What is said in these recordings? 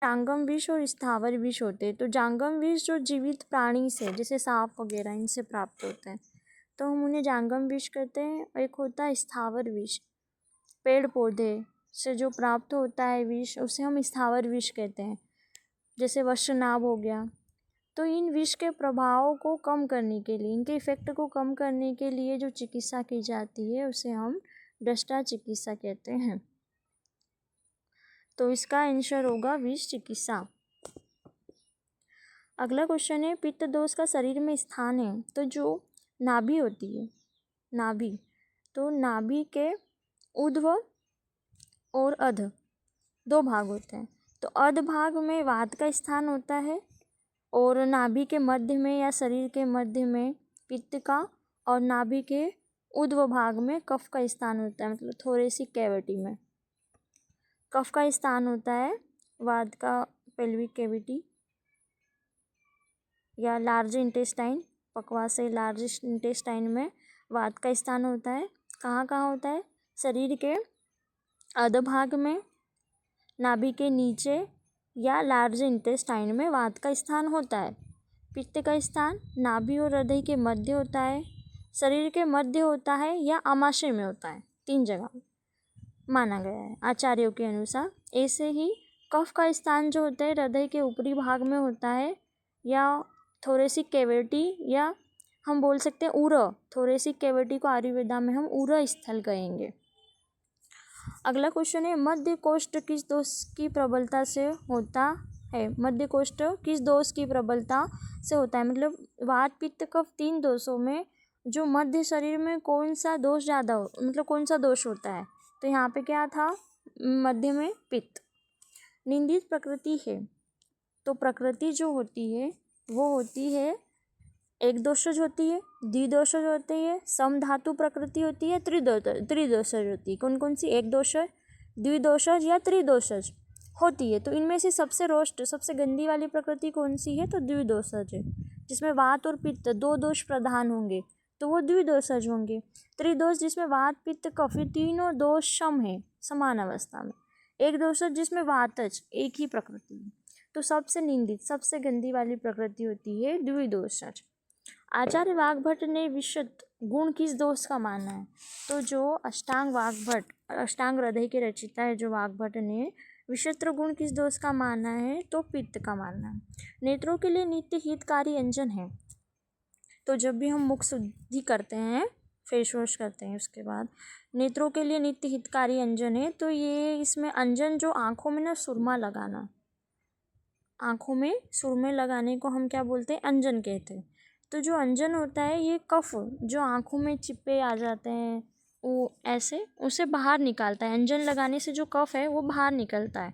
जांगम विष और स्थावर विष होते हैं। तो जांगम विष जो जीवित प्राणी से, जैसे सांप वगैरह, इनसे प्राप्त होते हैं, तो हम उन्हें जांगम विष कहते हैं। एक होता है स्थावर विष, पेड़ पौधे से जो प्राप्त होता है विष, उसे हम स्थावर विष कहते हैं, जैसे वृषनाभ हो गया। तो इन विष के प्रभाव को कम करने के लिए, इनके इफेक्ट को कम करने के लिए जो चिकित्सा की जाती है उसे हम दष्टा चिकित्सा कहते हैं। तो इसका आंसर होगा विष चिकित्सा। अगला क्वेश्चन है, पित्त दोष का शरीर में स्थान है। तो जो नाभि होती है, नाभि, तो नाभि के ऊर्ध्व और अध दो भाग होते हैं। तो अध भाग में वात का स्थान होता है और नाभि के मध्य में या शरीर के मध्य में पित्त का, और नाभि के ऊर्ध्व भाग में कफ का स्थान होता है, मतलब थोरेसिक कैविटी में कफ का स्थान होता है। वात का पेल्विक कैविटी या लार्ज इंटेस्टाइन, पकवास से लार्ज इंटेस्टाइन में वात का स्थान होता है। कहाँ कहाँ होता है? शरीर के अधभाग में, नाभि के नीचे या लार्ज इंटेस्टाइन में वात का स्थान होता है। पित्त का स्थान नाभि और हृदय के मध्य होता है, शरीर के मध्य होता है या आमाशय में होता है। 3 जगह माना गया है आचार्यों के अनुसार। ऐसे ही कफ का स्थान जो होता है हृदय के ऊपरी भाग में होता है, या थोरेसिक कैविटी, या हम बोल सकते हैं उरह। थोरेसिक कैविटी को आयुर्वेदा में हम उरह स्थल कहेंगे। अगला क्वेश्चन है, मध्य कोष्ठ किस दोष की प्रबलता से होता है? मध्य कोष्ठ किस दोष की प्रबलता से होता है? मतलब वात पित्त कफ 3 दोषों में जो मध्य शरीर में कौन सा दोष ज़्यादा हो, मतलब कौन सा दोष होता है? तो यहाँ पे क्या था? मध्य में पित्त। निंदित प्रकृति है, तो प्रकृति जो होती है वो होती है एक दोषज होती है, द्विदोषज होती है, समधातु प्रकृति होती है, त्रिदोषज होती है। कौन कौन सी? एक दोषज, द्विदोषज या त्रिदोषज होती है। तो इनमें से सबसे रोस्ट, सबसे गंदी वाली प्रकृति कौन सी है? तो द्विदोषज है, जिसमें वात और पित्त 2 दोष प्रधान होंगे, तो वो द्विदोषज होंगे। त्रिदोष जिसमें वात पित्त कफ 3 दोष सम है, समान अवस्था में। एक दोषज जिसमें वातज एक ही प्रकृति है। तो सबसे निंदित, सबसे गंदी वाली प्रकृति होती है द्विदोषज। आचार्य वाग्भट ने विशुद्ध गुण किस दोष का माना है? तो जो अष्टांग वाग्भट, अष्टांग हृदय के रचिता है जो वाग्भट ने, विचित्र गुण किस दोष का माना है? तो पित्त का मानना है। नेत्रों के लिए नित्य हितकारी अंजन है। तो जब भी हम मुख शुद्धि करते हैं, फेस वॉश करते हैं, उसके बाद नेत्रों के लिए नित्य हितकारी अंजन है। तो ये इसमें अंजन जो आँखों में ना सुरमा लगाना, आँखों में सुरमे लगाने को हम क्या बोलते हैं? अंजन कहते हैं। तो जो अंजन होता है ये कफ जो आँखों में चिप्पे आ जाते हैं, वो ऐसे उसे बाहर निकालता है। अंजन लगाने से जो कफ है वो बाहर निकलता है।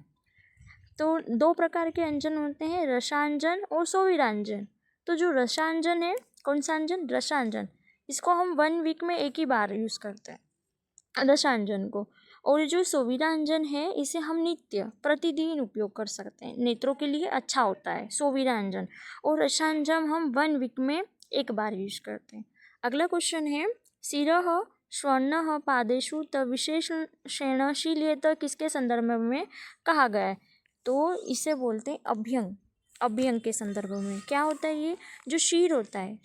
तो 2 प्रकार के अंजन होते हैं, रसांजन और सोविरांजन। तो जो रसांजन है, कौन सा अंजन? रसांजन। इसको हम 1 वीक में एक ही बार यूज़ करते हैं रसांजन को। और जो सोविरांजन है इसे हम नित्य प्रतिदिन उपयोग कर सकते हैं, नेत्रों के लिए अच्छा होता है सोविरांजन। और रसांजन हम 1 वीक में एक बार यूज करते हैं। अगला क्वेश्चन है, शिरः स्वर्ण पादेषु विशेषण शील्येत किसके संदर्भ में कहा गया है? तो इसे बोलते हैं अभ्यंग। अभ्यंग के संदर्भ में क्या होता है? ये जो शीर होता है,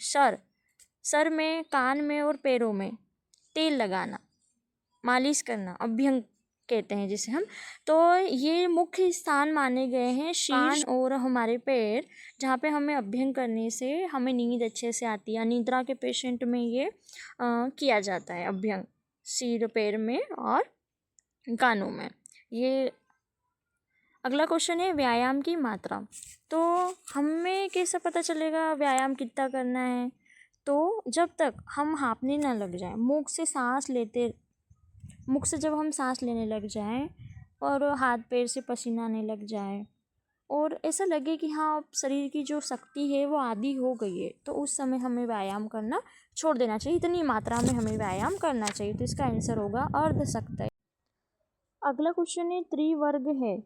सर में, कान में और पैरों में तेल लगाना, मालिश करना, अभ्यंग कहते हैं जिसे हम। तो ये मुख्य स्थान माने गए हैं शीर और हमारे पैर, जहाँ पे हमें अभ्यंग करने से हमें नींद अच्छे से आती है। अनिद्रा के पेशेंट में ये किया जाता है अभ्यंग, सिर, पैर में और कानों में। ये अगला क्वेश्चन है, व्यायाम की मात्रा। तो हमें कैसे पता चलेगा व्यायाम कितना करना है? तो जब तक हम हाँफने ना लग जाए, मुख से जब हम सांस लेने लग जाएं और हाथ पैर से पसीना आने लग जाए और ऐसा लगे कि हाँ शरीर की जो शक्ति है वो आधी हो गई है, तो उस समय हमें व्यायाम करना छोड़ देना चाहिए। इतनी मात्रा में हमें व्यायाम करना चाहिए। तो इसका आंसर होगा अर्धशक्त। अगला क्वेश्चन है, त्रिवर्ग है।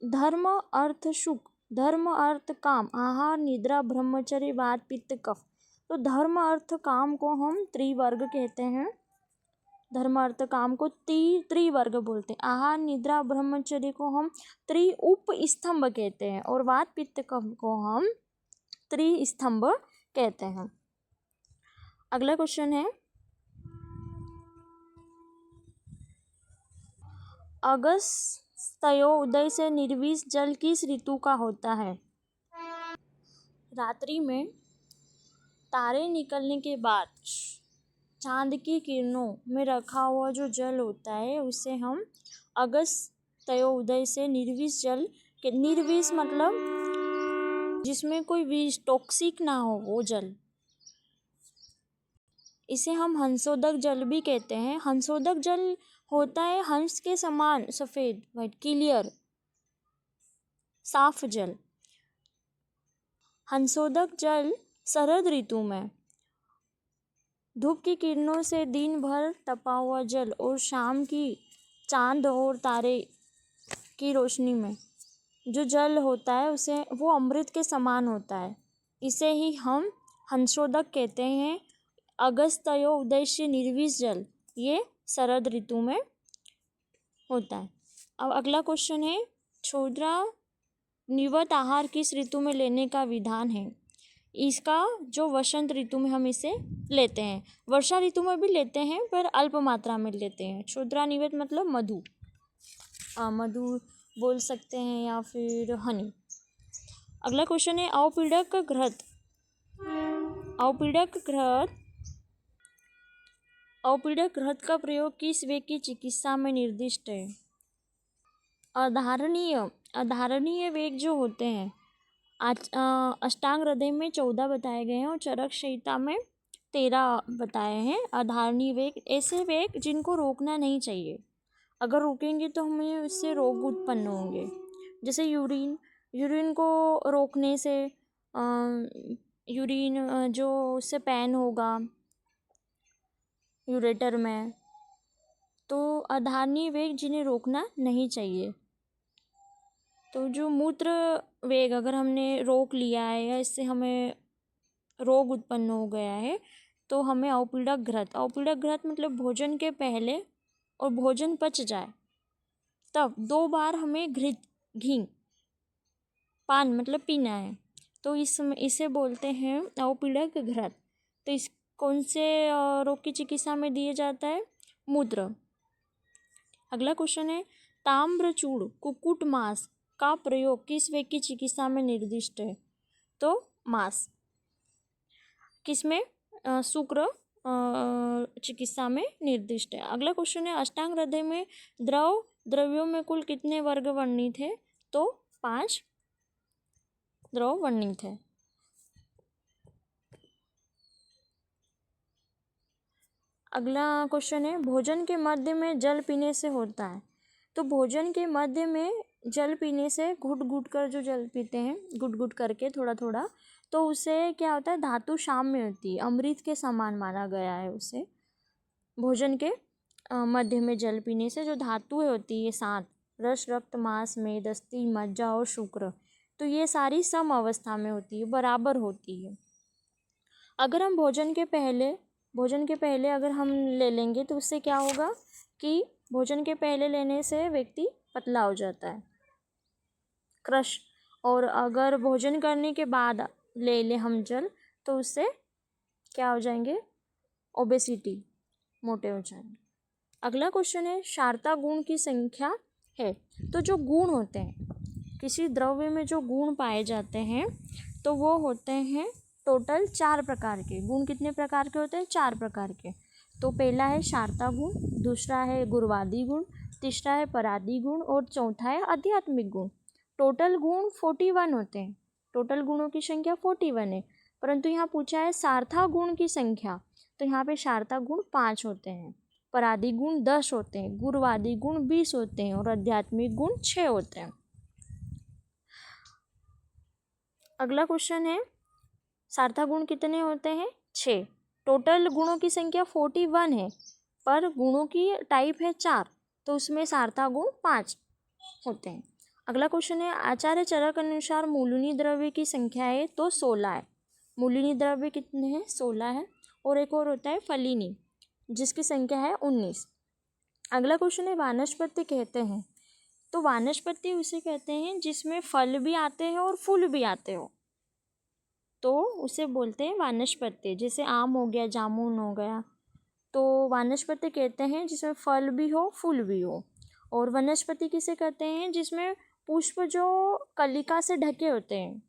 धर्म अर्थ सुख, धर्म अर्थ काम, आहार निद्रा ब्रह्मचर्य वात पित्त कफ। तो धर्म अर्थ काम को हम त्रिवर्ग कहते हैं। धर्म अर्थ काम को त्रिवर्ग बोलते हैं। आहार निद्रा ब्रह्मचर्य को हम उप स्तंभ कहते हैं और वात पित्त कफ को हम त्रिस्तंभ कहते हैं। अगला क्वेश्चन है, अगस्त्योदय से निर्विष जल किस ऋतु का होता है? रात्रि में तारे निकलने के बाद चांद की किरणों में रखा हुआ जो जल होता है उसे हम अगस्त्योदय से निर्विष जल के, निर्विष मतलब जिसमें कोई विष टॉक्सिक ना हो वो जल, इसे हम हंसोदक जल भी कहते हैं। हंसोदक जल होता है हंस के समान सफेद वाइट क्लियर साफ जल। हंसोदक जल शरद ऋतु में धूप की किरणों से दिन भर तपा हुआ जल और शाम की चांद और तारे की रोशनी में जो जल होता है उसे वो अमृत के समान होता है, इसे ही हम हंसोदक कहते हैं। अगस्त्योदय से निर्विष जल ये शरद ऋतु में होता है। अब अगला क्वेश्चन है, क्षुद्रा निवत आहार किस ऋतु में लेने का विधान है? इसका जो वसंत ऋतु में हम इसे लेते हैं, वर्षा ऋतु में भी लेते हैं पर अल्प मात्रा में लेते हैं। क्षुद्रा निवत मतलब मधु, मधु बोल सकते हैं या फिर हनी। अगला क्वेश्चन है, अवपीड़क घृत अवपीड़क घृत का प्रयोग किस वेग की चिकित्सा में निर्दिष्ट है? अधारणीय वेग जो होते हैं अष्टांग हृदय में 14 बताए गए हैं और चरक संहिता में 13 बताए हैं। अधारणीय वेग ऐसे वेग जिनको रोकना नहीं चाहिए, अगर रोकेंगे तो हमें उससे रोग उत्पन्न होंगे। जैसे यूरिन को रोकने से यूरिन जो उससे पैन होगा यूरेटर में, तो अधारणीय वेग जिन्हें रोकना नहीं चाहिए। तो जो मूत्र वेग अगर हमने रोक लिया है या इससे हमें रोग उत्पन्न हो गया है तो हमें अवपीड़क घृत मतलब भोजन के पहले और भोजन पच जाए तब 2 बार हमें घी पान मतलब पीना है, तो इसे बोलते हैं अवपीड़क घृत। तो इस कौन से रोग की चिकित्सा में दिए जाता है? मूत्र। अगला क्वेश्चन है, ताम्रचूड़ कुक्कुट मांस का प्रयोग किस वेग की चिकित्सा में निर्दिष्ट है? तो मांस किसमें? शुक्र चिकित्सा में निर्दिष्ट है। अगला क्वेश्चन है, अष्टांग हृदय में द्रव्यों में कुल कितने वर्ग वर्णित है? तो 5 द्रव वर्णित है। अगला क्वेश्चन है, भोजन के मध्य में जल पीने से होता है? तो भोजन के मध्य में जल पीने से घुट घुट कर जो जल पीते हैं घुट घुट करके थोड़ा थोड़ा, तो उससे क्या होता है? धातु साम्य होती है, अमृत के समान माना गया है उसे। भोजन के मध्य में जल पीने से जो धातुएं होती है 7 रस रक्त मांस मेद अस्थि मज्जा और शुक्र, तो ये सारी सम अवस्था में होती है, बराबर होती है। अगर हम भोजन के पहले अगर हम ले लेंगे तो उससे क्या होगा कि भोजन के पहले लेने से व्यक्ति पतला हो जाता है, क्रश। और अगर भोजन करने के बाद ले ले हम जल तो उससे क्या हो जाएंगे? ओबेसिटी, मोटे हो जाएंगे। अगला क्वेश्चन है, क्षारता गुण की संख्या है? तो जो गुण होते हैं किसी द्रव्य में जो गुण पाए जाते हैं तो वो होते हैं टोटल 4 प्रकार के। गुण कितने प्रकार के होते हैं? 4 प्रकार के। तो पहला है क्षारता गुण, दूसरा है गुणवादी गुण, तीसरा है परादी गुण और चौथा है आध्यात्मिक गुण। टोटल गुण 41 होते हैं, टोटल गुणों की संख्या 41 है, परंतु यहाँ पूछा है सार्था गुण की संख्या, तो यहाँ पे सार्था गुण 5 होते हैं, परादी गुण 10 होते हैं, गुणवादी गुण 20 होते हैं और आध्यात्मिक गुण 6 होते हैं। अगला क्वेश्चन है, सार्था गुण कितने होते हैं? 6। टोटल गुणों की संख्या 41 है पर गुणों की टाइप है 4, तो उसमें सार्था गुण 5 होते हैं। अगला क्वेश्चन है, आचार्य चरक अनुसार मूलनी द्रव्य की संख्या है? तो 16 है। मूलनी द्रव्य कितने हैं? 16 है। और एक और होता है फलिनी जिसकी संख्या है 19। अगला क्वेश्चन है वानस्पत्य कहते हैं। तो वानस्पत्य उसे कहते हैं जिसमें फल भी आते हैं और फूल भी आते हो, तो उसे बोलते हैं वानस्पत्य। जैसे आम हो गया, जामुन हो गया, तो वानस्पत्य कहते हैं जिसमें फल भी हो फूल भी हो। और वनस्पति किसे कहते हैं जिसमें पुष्प जो कलिका से ढके होते हैं,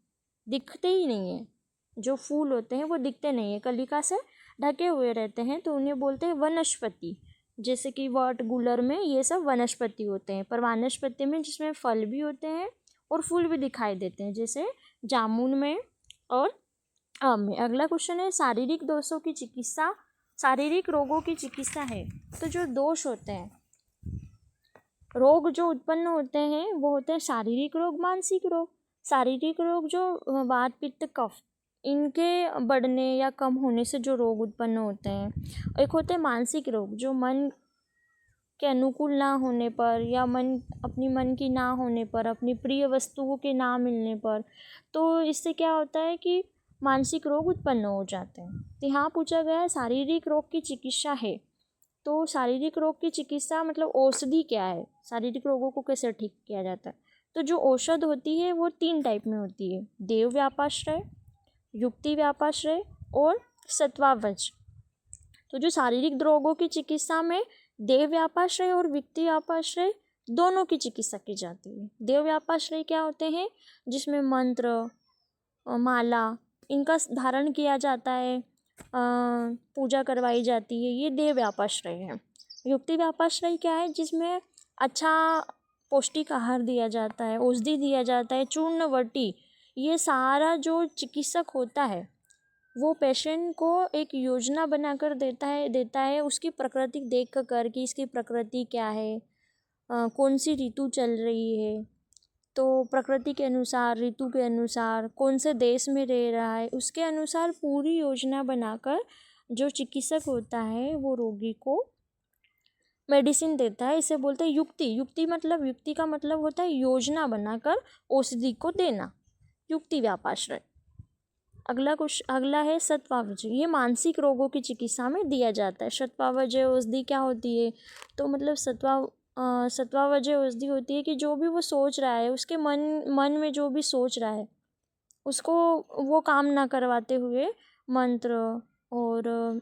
दिखते ही नहीं है। जो फूल होते हैं वो दिखते नहीं है, कलिका से ढके हुए रहते हैं, तो उन्हें बोलते हैं वनस्पति। जैसे कि वट गुलर में ये सब वनस्पति होते हैं। पर वानस्पति में जिसमें फल भी होते हैं और फूल भी दिखाई देते हैं, जैसे जामुन में और आम में। अगला क्वेश्चन है शारीरिक दोषों की चिकित्सा। शारीरिक रोगों की चिकित्सा है, तो जो दोष होते हैं, रोग जो उत्पन्न होते हैं वो होते हैं शारीरिक रोग, मानसिक रोग। शारीरिक रोग जो वात पित्त कफ इनके बढ़ने या कम होने से जो रोग उत्पन्न होते हैं। एक होते हैं मानसिक रोग, जो मन के अनुकूल ना होने पर या अपनी मन की ना होने पर, अपनी प्रिय वस्तुओं के ना मिलने पर, तो इससे क्या होता है कि मानसिक रोग उत्पन्न हो जाते हैं। तो यहाँ पूछा गया है शारीरिक रोग की चिकित्सा है, तो शारीरिक रोग की चिकित्सा मतलब औषधि क्या है, शारीरिक रोगों को कैसे ठीक किया जाता है। तो जो औषध होती है वो 3 टाइप में होती है, देव व्यापाश्रय, युक्ति व्यापाश्रय और सत्वावच। तो जो शारीरिक रोगों की चिकित्सा में देव व्यापाश्रय और युक्ति व्यापाश्रय दोनों की चिकित्सा की जाती है। देव व्यापाश्रय क्या होते हैं, जिसमें मंत्र, माला इनका धारण किया जाता है, पूजा करवाई जाती है, ये देव व्यापाश्रय है। युक्ति व्यापाश्रय क्या है, जिसमें अच्छा पौष्टिक आहार दिया जाता है, औषधि दिया जाता है, चूर्ण वटी, ये सारा जो चिकित्सक होता है वो पेशेंट को एक योजना बनाकर देता है उसकी प्रकृति देख कर कि इसकी प्रकृति क्या है, कौन सी ऋतु चल रही है, तो प्रकृति के अनुसार, ऋतु के अनुसार, कौन से देश में रह रहा है, उसके अनुसार पूरी योजना बनाकर जो चिकित्सक होता है वो रोगी को मेडिसिन देता है। इसे बोलते हैं युक्ति। युक्ति का मतलब होता है योजना बनाकर औषधि को देना, युक्ति व्यापाश्रय। अगला है सत्वावजय। ये मानसिक रोगों की चिकित्सा में दिया जाता है। सत्वावजय औषधि क्या होती है, तो मतलब सत्वावजय औषधि होती है कि जो भी वो सोच रहा है, उसके मन में जो भी सोच रहा है उसको वो काम ना करवाते हुए मंत्र और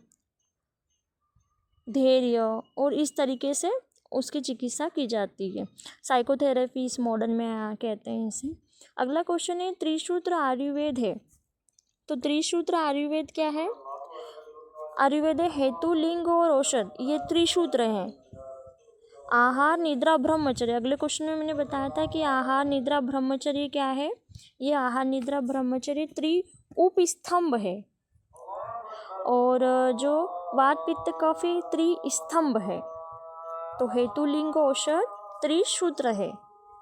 धैर्य और इस तरीके से उसकी चिकित्सा की जाती है। साइकोथेरेपी इस मॉडर्न में कहते हैं इसे। अगला क्वेश्चन है त्रिसूत्र आयुर्वेद है, तो त्रिसूत्र आयुर्वेद क्या है। आयुर्वेद हेतु, लिंग और औषध, ये त्रिसूत्र हैं। आहार, निद्रा, ब्रह्मचर्य। अगले क्वेश्चन में मैंने बताया था कि आहार, निद्रा, ब्रह्मचर्य क्या है। ये आहार, निद्रा, ब्रह्मचर्य उपस्तंभ है। और जो वात पित्त कफ त्रिस्तंभ है। तो हेतु, लिंग, औषध त्रिसूत्र है।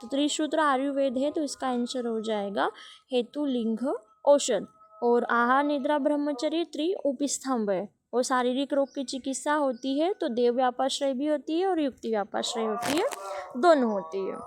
तो त्रिसूत्र आयुर्वेद है, तो इसका आंसर हो जाएगा हेतु, लिंग, औषध। और आहार, निद्रा, ब्रह्मचर्य उपस्तंभ है। और शारीरिक रोग की चिकित्सा होती है तो देव व्यापाश्रय भी होती है और युक्ति व्यापाश्रय होती है, दोनों होती है।